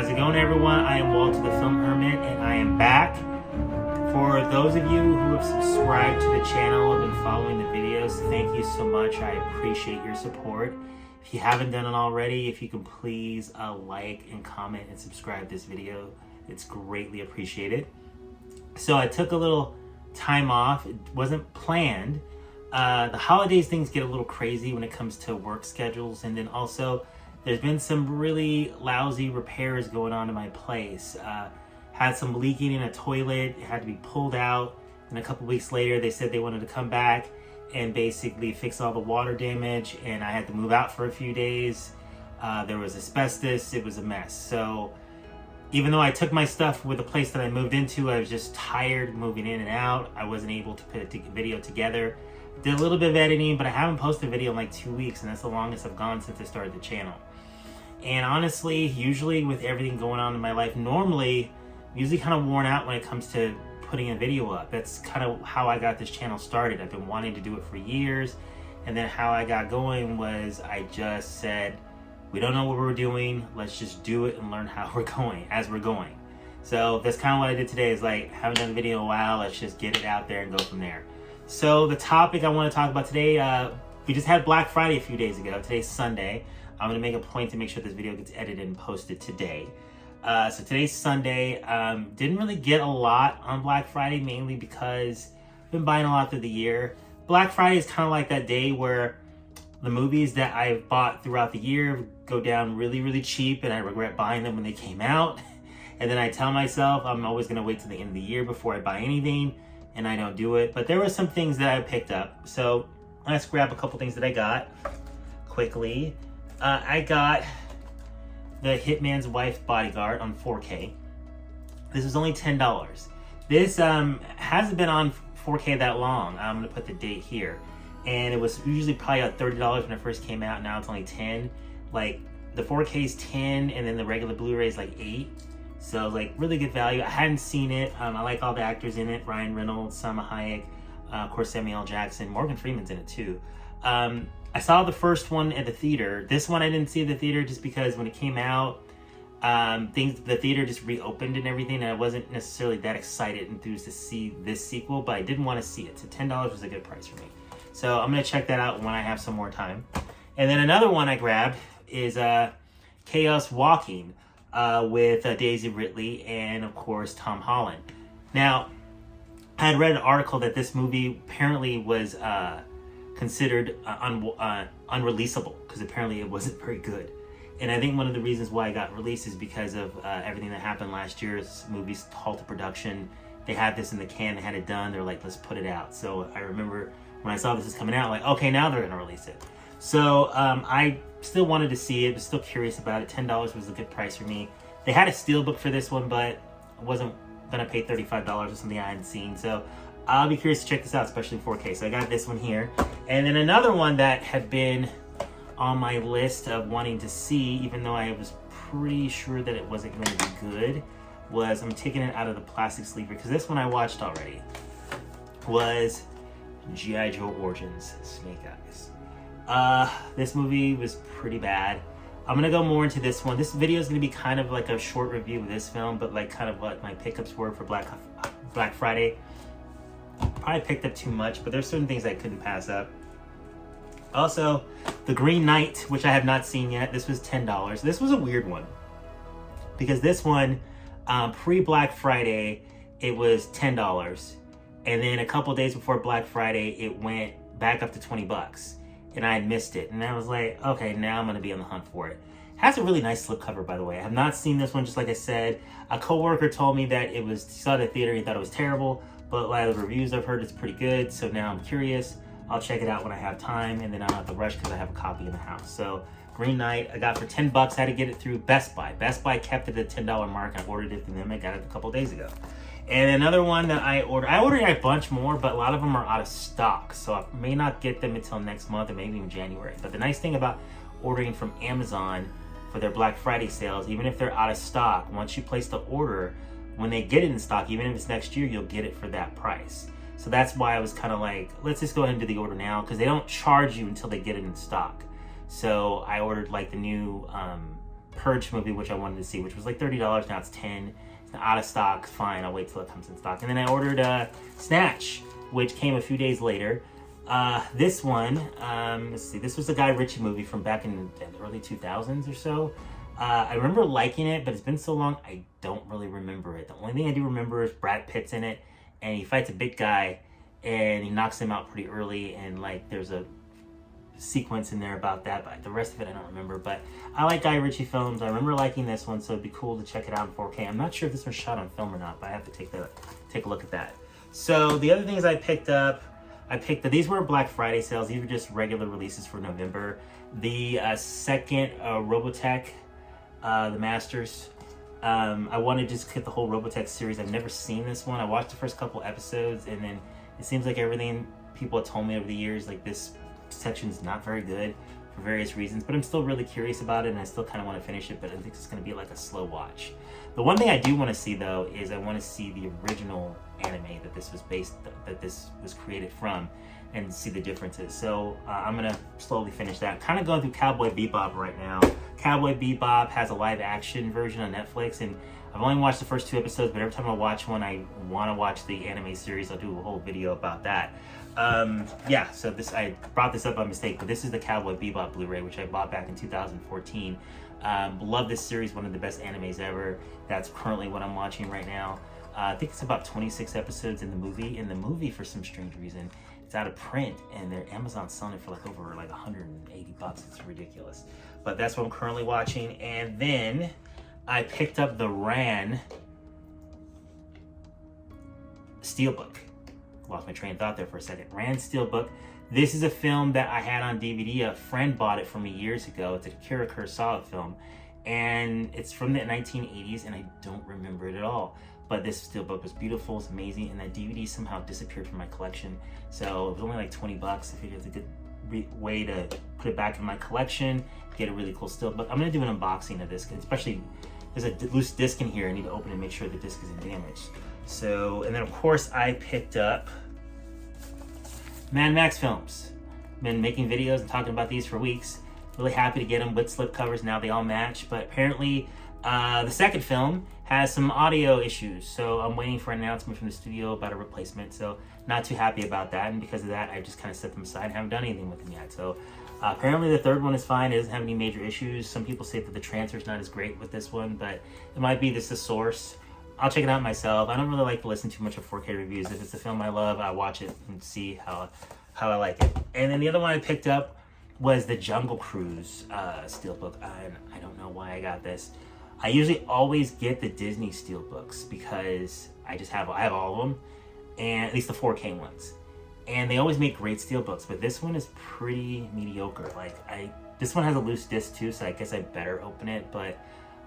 How's it going, everyone? I am Walter the Film Hermit, and I am back. For those of you who have subscribed to the channel and been following the videos, thank you so much. I appreciate your support. If you haven't done it already, if you can please like and comment and subscribe this video, it's greatly appreciated. So I took a little time off. It wasn't planned. The holidays, things get a little crazy when it comes to work schedules, and then also there's been some really lousy repairs going on in my place. Had some leaking in a toilet. It had to be pulled out, and a couple weeks later they said they wanted to come back and basically fix all the water damage, and I had to move out for a few days. There was asbestos. It was a mess. So even though I took my stuff with the place that I moved into, I was just tired moving in and out. I wasn't able to put a video together. Did a little bit of editing, but I haven't posted a video in like 2 weeks, and that's the longest I've gone since I started the channel. And honestly, usually with everything going on in my life, normally I'm usually kind of worn out when it comes to putting a video up. That's kind of how I got this channel started. I've been wanting to do it for years, and then how I got going was I just said, we don't know what we're doing, let's just do it and learn how we're going as we're going. So that's kind of what I did today, is like, haven't done a video in a while, let's just get it out there and go from there. So the topic I want to talk about today, we just had Black Friday a few days ago. Today's Sunday. I'm going to make a point to make sure this video gets edited and posted today. So today's Sunday. Didn't really get a lot on Black Friday, mainly because I've been buying a lot through the year. Black Friday is kind of like that day where the movies that I've bought throughout the year go down really, really cheap, and I regret buying them when they came out. And then I tell myself I'm always going to wait till the end of the year before I buy anything, and I don't do it. But there were some things that I picked up. So let's grab a couple things that I got quickly. I got the Hitman's Wife Bodyguard on 4K. This was only $10. This hasn't been on 4K that long. I'm going to put the date here. And it was usually probably at $30 when it first came out. Now it's only 10. Like, the 4K is 10, and then the regular Blu-ray is like 8. So, like, really good value. I hadn't seen it. I like all the actors in it. Ryan Reynolds, Salma Hayek, of course Samuel L. Jackson. Morgan Freeman's in it too. I saw the first one at the theater. This one I didn't see at the theater just because when it came out, the theater just reopened and everything, and I wasn't necessarily that excited and enthused to see this sequel, but I did want to see it. So $10 was a good price for me. So I'm going to check that out when I have some more time. And then another one I grabbed is Chaos Walking with Daisy Ridley and, of course, Tom Holland. Now, I had read an article that this movie apparently was considered unreleasable because apparently it wasn't very good. And I think one of the reasons why it got released is because of everything that happened last year. This movie's halted production. They had this in the can, they had it done, they're like, let's put it out. So I remember when I saw this is coming out, like, okay, now they're gonna release it. So I still wanted to see it, was still curious about it. $10 was a good price for me. They had a steelbook for this one, but I wasn't gonna pay $35 or something I hadn't seen. So I'll be curious to check this out, especially in 4K. So I got this one here. And then another one that had been on my list of wanting to see, even though I was pretty sure that it wasn't going to be good, was, I'm taking it out of the plastic sleeve because this one I watched already, was G.I. Joe Origins Snake Eyes. This movie was pretty bad. I'm going to go more into this one. This video is going to be kind of like a short review of this film, but like kind of what my pickups were for Black Friday. Probably picked up too much, but there's certain things I couldn't pass up. Also, The Green Knight, which I have not seen yet. This was $10. This was a weird one because this one, pre-Black Friday, it was $10. And then a couple days before Black Friday, it went back up to 20 bucks. And I had missed it. And I was like, okay, now I'm going to be on the hunt for it. It has a really nice slipcover, by the way. I have not seen this one, just like I said. A coworker told me that he saw it at the theater, he thought it was terrible. But a lot of the reviews I've heard, it's pretty good. So now I'm curious. I'll check it out when I have time, and then I don't have to rush because I have a copy in the house. So Green Knight, I got for 10 bucks. I had to get it through Best Buy. Best Buy kept it at the $10 mark. I ordered it from them. I got it a couple days ago. And another one that I ordered a bunch more, but a lot of them are out of stock. So I may not get them until next month or maybe even January. But the nice thing about ordering from Amazon for their Black Friday sales, even if they're out of stock, once you place the order, when they get it in stock, even if it's next year, you'll get it for that price. So that's why I was kind of like, let's just go ahead and do the order now, because they don't charge you until they get it in stock. So I ordered like the new Purge movie, which I wanted to see, which was like $30. Now it's $10. It's out of stock. Fine, I'll wait till it comes in stock. And then I ordered Snatch, which came a few days later. This one, let's see, this was a Guy Ritchie movie from back in the early 2000s or so. I remember liking it, but it's been so long, I don't really remember it. The only thing I do remember is Brad Pitt's in it, and he fights a big guy, and he knocks him out pretty early, and like there's a sequence in there about that, but the rest of it I don't remember. But I like Guy Ritchie films. I remember liking this one, so it'd be cool to check it out in 4K. I'm not sure if this was shot on film or not, but I have to take a look at that. So the other things I picked up, these weren't Black Friday sales, these were just regular releases for November. The second Robotech, The Masters. I wanted to just get the whole Robotech series. I've never seen this one. I watched the first couple episodes, and then it seems like everything people have told me over the years, like this section's not very good for various reasons, but I'm still really curious about it, and I still kind of want to finish it, but I think it's going to be like a slow watch. The one thing I do want to see, though, is I want to see the original anime that this was created from, and see the differences. So I'm going to slowly finish that. I'm kind of going through Cowboy Bebop right now. Cowboy Bebop has a live action version on Netflix, and I've only watched the first 2 episodes, but every time I watch one, I want to watch the anime series. I'll do a whole video about that. Yeah, so I brought this up by mistake, but this is the Cowboy Bebop Blu-ray, which I bought back in 2014. Love this series, one of the best animes ever. That's currently what I'm watching right now. I think it's about 26 episodes in the movie. In the movie, for some strange reason, it's out of print, and their Amazon's selling it for like over like $180. It's ridiculous. But that's what I'm currently watching. And then I picked up the Ran Steelbook. Lost my train of thought there for a second. Ran Steelbook. This is a film that I had on DVD. A friend bought it for me years ago. It's a Akira Kurosawa film, and it's from the 1980s, and I don't remember it at all. But this Steelbook was beautiful, it's amazing, and that DVD somehow disappeared from my collection. So it was only like $20. I figured it's a good way to put it back in my collection, get a really cool Steelbook. I'm gonna do an unboxing of this, especially there's a loose disc in here. I need to open it and make sure the disc isn't damaged. So, and then of course I picked up Mad Max films. Been making videos and talking about these for weeks. Really happy to get them with slipcovers. Now they all match, but apparently the second film has some audio issues, so I'm waiting for an announcement from the studio about a replacement. So not too happy about that, and because of that, I just kind of set them aside and haven't done anything with them yet. So apparently the third one is fine. It doesn't have any major issues. Some people say that the transfer is not as great with this one, but it might be this the source. I'll check it out myself. I don't really like to listen too much of 4K reviews. If it's a film I love, I watch it and see how I like it. And then the other one I picked up was the Jungle Cruise Steelbook. I don't know why I got this. I usually always get the Disney Steelbooks because I have all of them, and at least the 4K ones. And they always make great Steelbooks, but this one is pretty mediocre. Like this one has a loose disc too, so I guess I better open it, but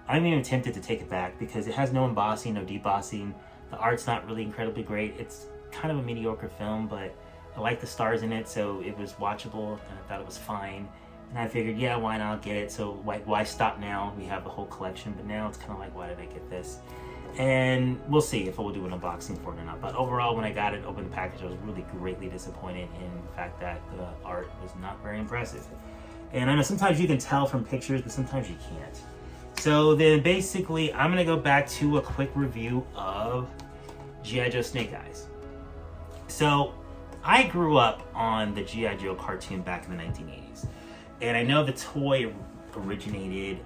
I'm even tempted to take it back because it has no embossing, no debossing. The art's not really incredibly great. It's kind of a mediocre film, but I like the stars in it, so it was watchable, and I thought it was fine. And I figured, yeah, why not get it? So why stop now? We have the whole collection, but now it's kind of like, why did I get this? And we'll see if we'll do an unboxing for it or not. But overall, when I got it, opened the package, I was really greatly disappointed in the fact that the art was not very impressive. And I know sometimes you can tell from pictures, but sometimes you can't. So then basically, I'm gonna go back to a quick review of G.I. Joe Snake Eyes. So I grew up on the G.I. Joe cartoon back in the 1980s. And I know the toy originated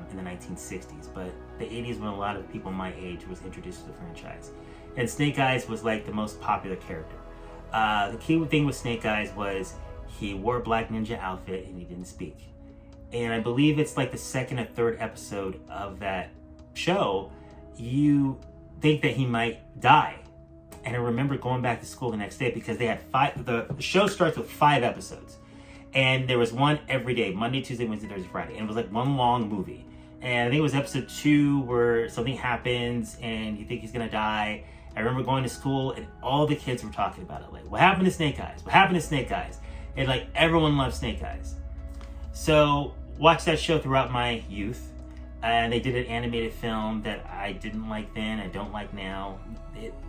in the 1960s, but the 80s when a lot of people my age was introduced to the franchise. And Snake Eyes was like the most popular character. The key thing with Snake Eyes was he wore a black ninja outfit and he didn't speak. And I believe it's like the second or third episode of that show, you think that he might die. And I remember going back to school the next day because they had the show starts with 5 episodes. And there was one every day, Monday, Tuesday, Wednesday, Thursday, Friday. And it was like one long movie. And I think it was episode 2 where something happens and you think he's gonna die. I remember going to school and all the kids were talking about it. Like, what happened to Snake Eyes? What happened to Snake Eyes? And like, everyone loved Snake Eyes. So, watched that show throughout my youth. And they did an animated film that I didn't like then, I don't like now.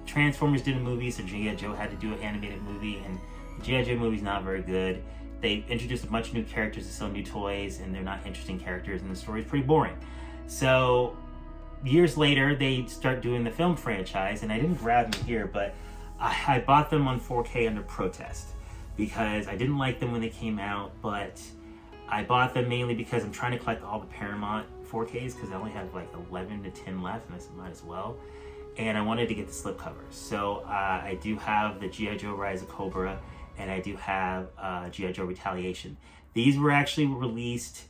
Transformers did a movie, so G.I. Joe had to do an animated movie. And the G.I. Joe movie's not very good. They introduced a bunch of new characters to sell new toys, and they're not interesting characters, and the story's pretty boring. So years later, they start doing the film franchise, and I didn't grab them here, but I bought them on 4K under protest because I didn't like them when they came out, but I bought them mainly because I'm trying to collect all the Paramount 4Ks because I only have like 11 to 10 left, and I might as well. And I wanted to get the slipcovers. So I do have the G.I. Joe Rise of Cobra, and I do have G.I. Joe Retaliation. These were actually released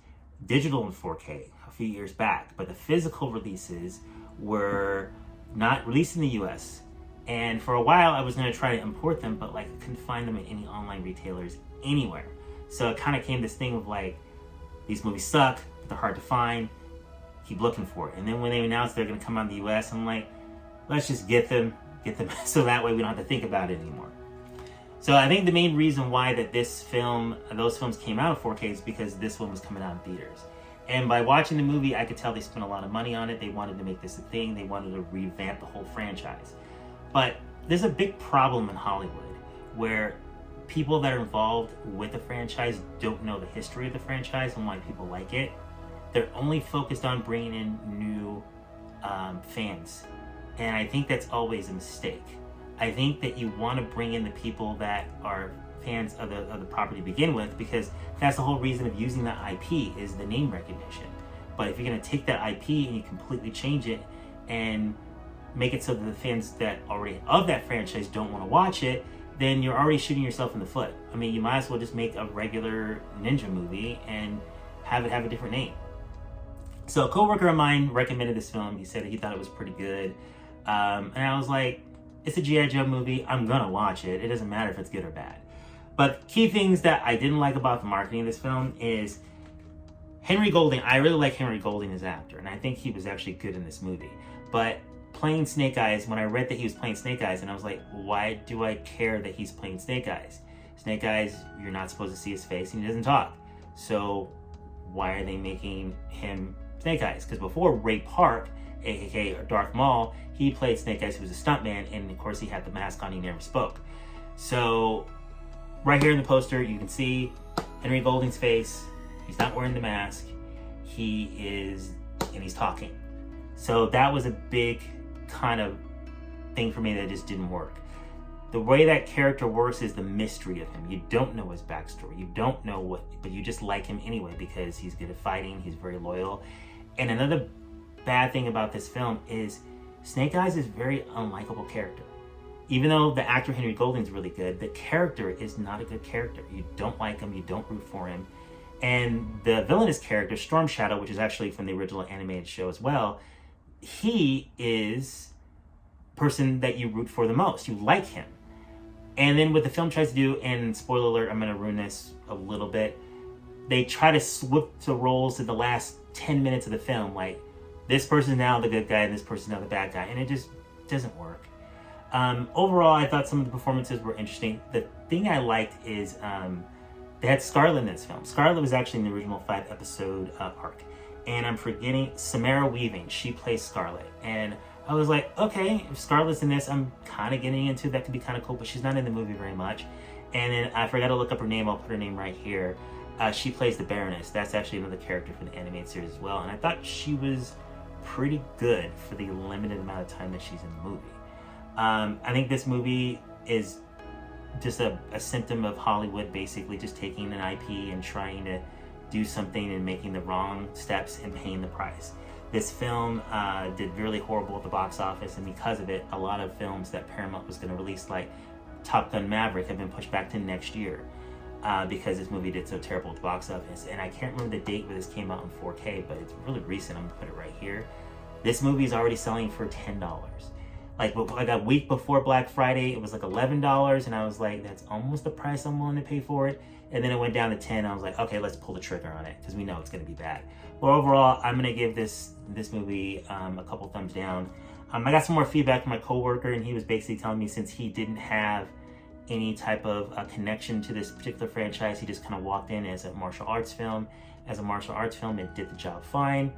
digital in 4K a few years back, but the physical releases were not released in the US. And for a while I was going to try to import them, but like I couldn't find them at any online retailers anywhere. So it kind of came this thing of like, these movies suck, they're hard to find, keep looking for it. And then when they announced they're going to come out in the US, I'm like, let's just get them so that way we don't have to think about it anymore. So I think the main reason why that those films came out in 4K is because this one was coming out in theaters. And by watching the movie, I could tell they spent a lot of money on it. They wanted to make this a thing. They wanted to revamp the whole franchise. But there's a big problem in Hollywood where people that are involved with the franchise don't know the history of the franchise and why people like it. They're only focused on bringing in new fans. And I think that's always a mistake. I think that you want to bring in the people that are fans of the property to begin with, because that's the whole reason of using that IP is the name recognition. But if you're going to take that IP and you completely change it and make it so that the fans that already of that franchise don't want to watch it, then you're already shooting yourself in the foot. I mean, you might as well just make a regular ninja movie and have it have a different name. So a coworker of mine recommended this film. He said he thought it was pretty good. And I was like, it's a G.I. Joe movie. I'm going to watch it. It doesn't matter if it's good or bad. But key things that I didn't like about the marketing of this film is Henry Golding. I really like Henry Golding as an actor, and I think he was actually good in this movie. But playing Snake Eyes, when I read that he was playing Snake Eyes, and I was like, why do I care that he's playing Snake Eyes? Snake Eyes, you're not supposed to see his face, and he doesn't talk. So why are they making him Snake Eyes? Because before, Ray Park, aka Darth Maul, he played Snake Eyes, who was a stuntman, and of course he had the mask on, he never spoke. So right here in the poster, you can see Henry Golding's face. He's not wearing the mask. He is, and he's talking. So that was a big kind of thing for me that just didn't work. The way that character works is the mystery of him. You don't know his backstory. You don't know what, but you just like him anyway because he's good at fighting. He's very loyal. And another bad thing about this film is Snake Eyes is a very unlikable character. Even though the actor Henry Golding is really good, the character is not a good character. You don't like him. You don't root for him. And the villainous character, Storm Shadow, which is actually from the original animated show as well, he is the person that you root for the most. You like him. And then what the film tries to do, and spoiler alert, I'm going to ruin this a little bit, they try to switch the roles in the last 10 minutes of the film. Like, this person's now the good guy and this person's now the bad guy. And it just doesn't work. Overall, I thought some of the performances were interesting. The thing I liked is they had Scarlet in this film. Scarlet was actually in the original 5-episode arc. And I'm forgetting Samara Weaving. She plays Scarlet. And I was like, okay, if Scarlet's in this, I'm kind of getting into that. Could be kind of cool, but she's not in the movie very much. And then I forgot to look up her name. I'll put her name right here. She plays the Baroness. That's actually another character from the animated series as well. And I thought she was pretty good for the limited amount of time that she's in the movie. I think this movie is just a symptom of Hollywood basically just taking an IP and trying to do something and making the wrong steps and paying the price. This film did really horrible at the box office, and because of it, a lot of films that Paramount was going to release, like Top Gun Maverick, have been pushed back to next year because this movie did so terrible at the box office. And I can't remember the date where this came out in 4K, but it's really recent. I'm going to put it right here. This movie is already selling for $10. Like a week before Black Friday, it was like $11, and I was like, that's almost the price I'm willing to pay for it. And then it went down to 10. I was like, okay, let's pull the trigger on it because we know it's going to be bad. But overall, I'm going to give this movie a couple thumbs down. I got some more feedback from my coworker, and he was basically telling me since he didn't have any type of connection to this particular franchise, he just kind of walked in as a martial arts film. As a martial arts film, it did the job fine.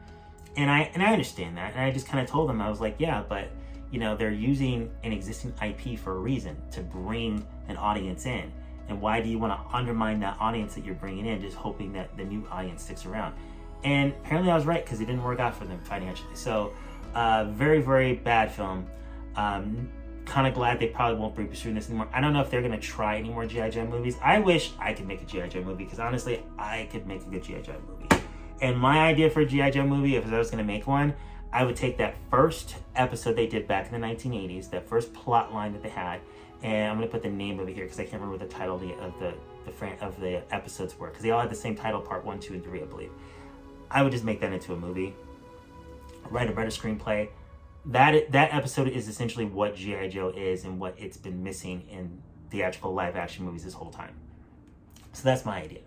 And I understand that. And I just kind of told him, I was like, yeah, but you know, they're using an existing IP for a reason, to bring an audience in. And why do you want to undermine that audience that you're bringing in, just hoping that the new audience sticks around? And apparently I was right, because it didn't work out for them financially. So very, very bad film. Kind of glad they probably won't be pursuing this anymore. I don't know if they're going to try any more G.I. Joe movies. I wish I could make a G.I. Joe movie, because honestly, I could make a good G.I. Joe movie. And my idea for a G.I. Joe movie, if I was going to make one, I would take that first episode they did back in the 1980s, that first plot line that they had, and I'm going to put the name of it here because I can't remember what the title of the episodes were, because they all had the same title, part 1, 2, and 3, I believe. I would just make that into a movie, write a better screenplay. That episode is essentially what G.I. Joe is and what it's been missing in theatrical live action movies this whole time. So that's my idea.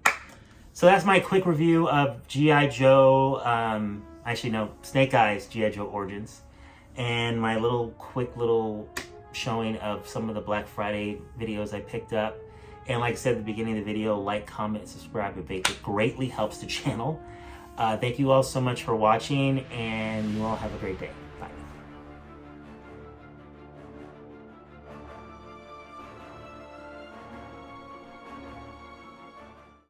So that's my quick review of G.I. Joe, actually no, Snake Eyes G.I. Joe Origins, and my quick little showing of some of the Black Friday videos I picked up. And like I said at the beginning of the video, like, comment, subscribe, it greatly helps the channel. Thank you all so much for watching, and you all have a great day.